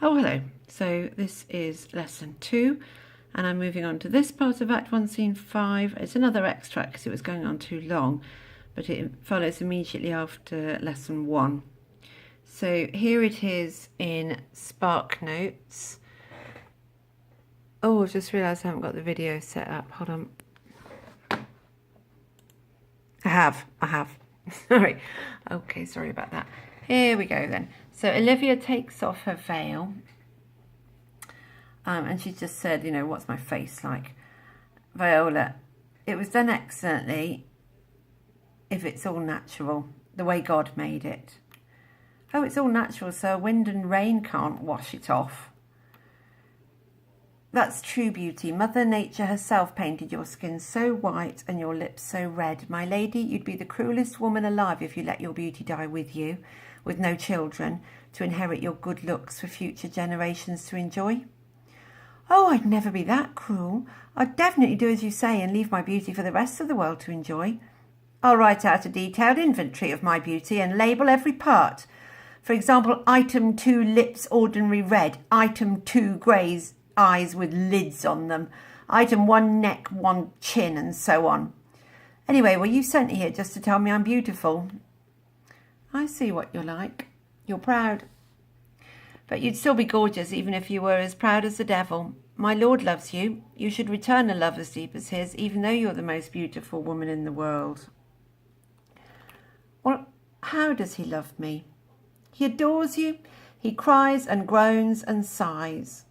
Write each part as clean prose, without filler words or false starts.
Oh, hello. So this is lesson 2, and I'm moving on to this part of Act 1, Scene 5. It's another extract because it was going on too long, but it follows immediately after lesson 1. So here it is in Spark Notes. Oh, I've just realised I haven't got the video set up. Hold on. I have. Sorry. Okay, sorry about that. Here we go then. So Olivia takes off her veil. And she just said, you know, what's my face like? Viola, it was done excellently if it's all natural, the way God made it. Oh, it's all natural, so wind and rain can't wash it off. That's true beauty. Mother Nature herself painted your skin so white and your lips so red. My lady, you'd be the cruelest woman alive if you let your beauty die with you, with no children, to inherit your good looks for future generations to enjoy. Oh, I'd never be that cruel. I'd definitely do as you say and leave my beauty for the rest of the world to enjoy. I'll write out a detailed inventory of my beauty and label every part. For example, item 2, lips ordinary red. Item 2, grey eyes with lids on them. Item 1, neck, 1, chin, and so on. Anyway, well, you sent here just to tell me I'm beautiful. I see what you're like. You're proud. But you'd still be gorgeous even if you were as proud as the devil. My Lord loves you. You should return a love as deep as his, even though you're the most beautiful woman in the world. Well, how does he love me? He adores you. He cries and groans and sighs.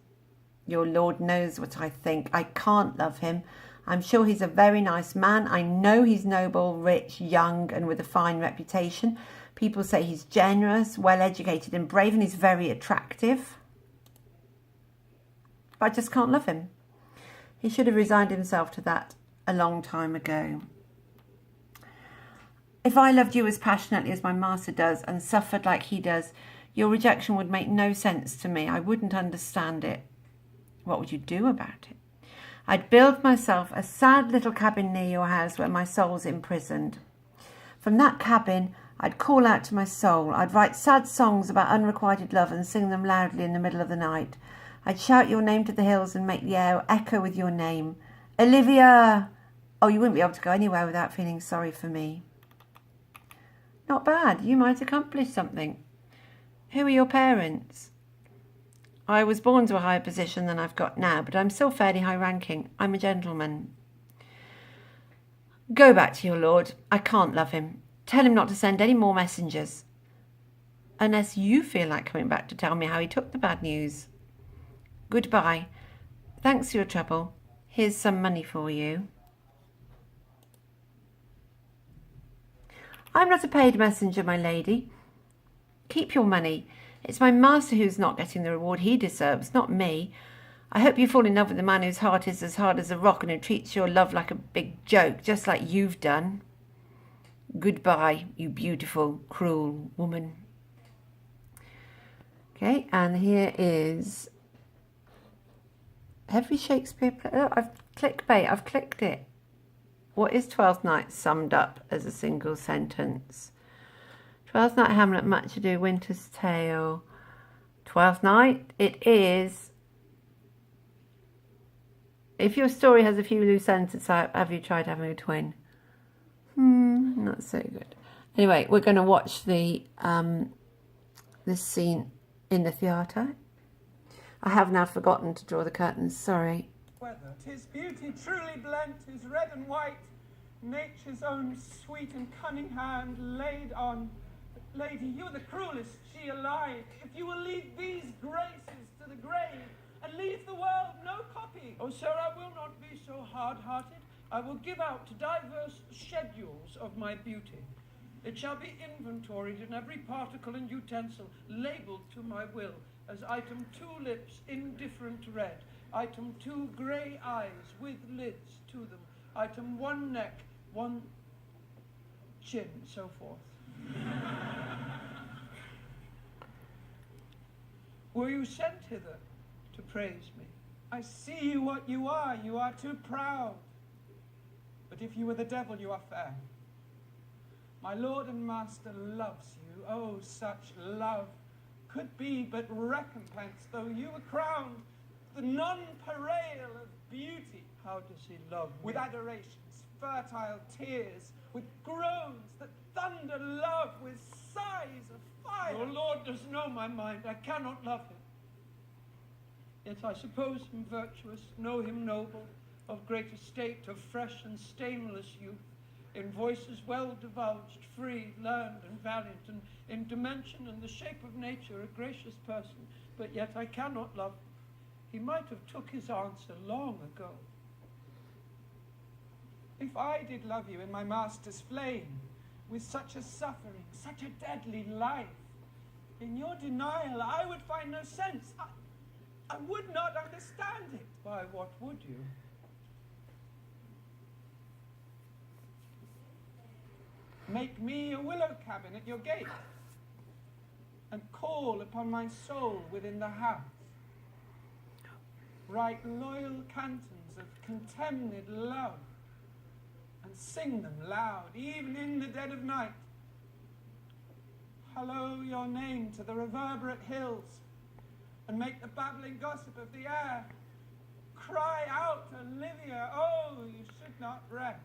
Your Lord knows what I think. I can't love him. I'm sure he's a very nice man. I know he's noble, rich, young, and with a fine reputation. People say he's generous, well-educated and brave, and he's very attractive. But I just can't love him. He should have resigned himself to that a long time ago. If I loved you as passionately as my master does and suffered like he does, your rejection would make no sense to me. I wouldn't understand it. What would you do about it? I'd build myself a sad little cabin near your house where my soul's imprisoned. From that cabin, I'd call out to my soul. I'd write sad songs about unrequited love and sing them loudly in the middle of the night. I'd shout your name to the hills and make the air echo with your name. Olivia! Oh, you wouldn't be able to go anywhere without feeling sorry for me. Not bad. You might accomplish something. Who are your parents? I was born to a higher position than I've got now, but I'm still fairly high-ranking. I'm a gentleman. Go back to your lord. I can't love him. Tell him not to send any more messengers. Unless you feel like coming back to tell me how he took the bad news. Goodbye. Thanks for your trouble. Here's some money for you. I'm not a paid messenger, my lady. Keep your money. It's my master who's not getting the reward he deserves, not me. I hope you fall in love with a man whose heart is as hard as a rock and who treats your love like a big joke, just like you've done. Goodbye, you beautiful, cruel woman. Okay, and here is every Shakespeare play. Oh, I've clicked it. What is Twelfth Night summed up as a single sentence? Twelfth Night, Hamlet, Much Ado, Winter's Tale. Twelfth Night, it is. If your story has a few loose ends, have you tried having a twin? Not so good. Anyway, we're going to watch this scene in the theatre. I have now forgotten to draw the curtains, sorry. Weather, 'tis beauty truly blent, is red and white, nature's own sweet and cunning hand laid on. Lady, you're the cruelest she alive, if you will leave these graces to the grave, and leave the world no copy. Oh, sir, I will not be so hard-hearted. I will give out diverse schedules of my beauty. It shall be inventoried in every particle and utensil, labelled to my will, as item 2, lips indifferent red, item 2, grey eyes with lids to them, item 1, neck, 1, chin, so forth. Were you sent hither to praise me? I see what you are too proud. But if you were the devil, you are fair. My lord and master loves you, oh, such love could be but recompense, though you were crowned the nonpareil of beauty. How does he love me? With adorations, fertile tears, with groans that thunder love, with sighs of fire. Your Lord does know my mind. I cannot love him. Yet I suppose him virtuous, know him noble, of great estate, of fresh and stainless youth, in voices well divulged, free, learned, and valiant, and in dimension and the shape of nature a gracious person, but yet I cannot love him. He might have took his answer long ago. If I did love you in my master's flame, with such a suffering, such a deadly life, in your denial I would find no sense. I would not understand it. Why, what would you? Make me a willow cabin at your gate, and call upon my soul within the house. Write loyal cantons of contemned love, and sing them loud, even in the dead of night. Hallow your name to the reverberate hills, and make the babbling gossip of the air. Cry out, Olivia, oh, you should not rest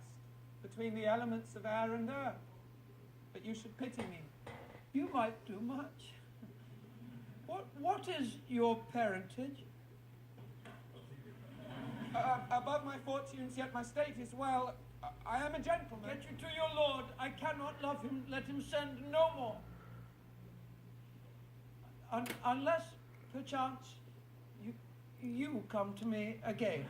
between the elements of air and earth, but you should pity me. You might do much. What is your parentage? Above my fortunes, yet my state is well. I am a gentleman. Get you to your lord. I cannot love him. Let him send no more. Unless, perchance, you come to me again.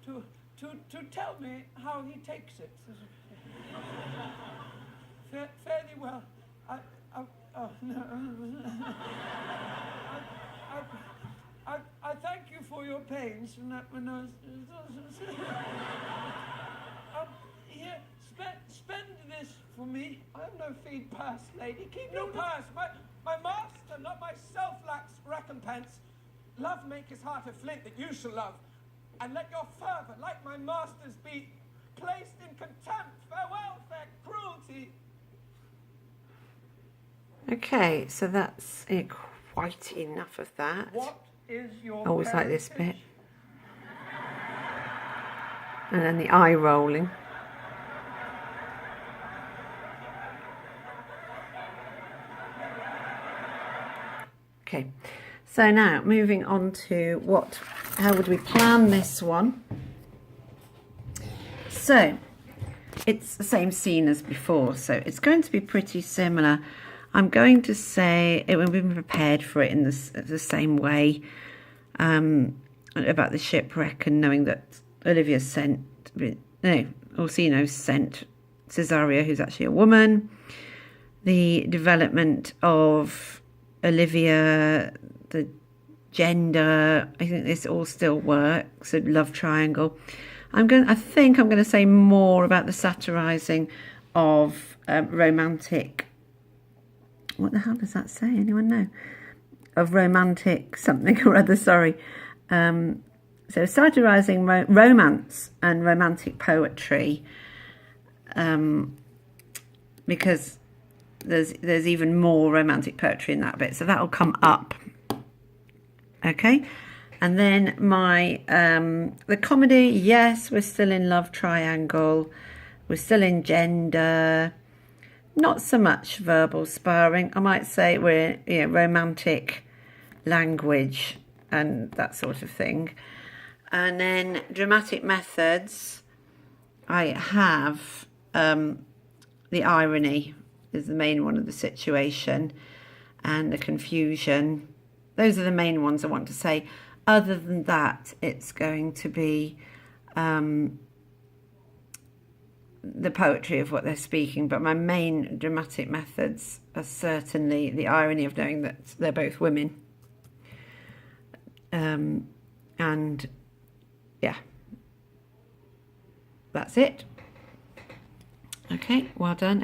to tell me how he takes it. Fairly well. Oh, no. I thank you for your pains and that when I was... Here, spend this for me. I have no feed purse, lady. Keep no purse. My master, not myself, lacks recompense. Love make his heart a flint that you shall love. And let your fervour, like my master's, be placed in contempt. Farewell, fair cruelty. Okay, so that's quite enough of that. What is your I always like this parentage? bit. And then the eye rolling. Okay, so now moving on to how would we plan this one? So it's the same scene as before, so it's going to be pretty similar. I'm going to say it will be prepared for it in the same way about the shipwreck and knowing that Olivia Orsino sent Cesario, who's actually a woman. The development of Olivia, the gender, I think this all still works. A love triangle. I think I'm going to say more about the satirising of romantic. What the hell does that say? Anyone know? Of romantic something or other. Sorry. So satirising romance and romantic poetry, because there's even more romantic poetry in that bit. So that'll come up. Okay. And then the comedy, yes, we're still in love triangle. We're still in gender. Not so much verbal sparring. I might say we're romantic language and that sort of thing. And then dramatic methods, I have the irony is the main one of the situation and the confusion. Those are the main ones I want to say. Other than that, it's going to be the poetry of what they're speaking, but my main dramatic methods are certainly the irony of knowing that they're both women. And yeah, that's it. Okay, well done.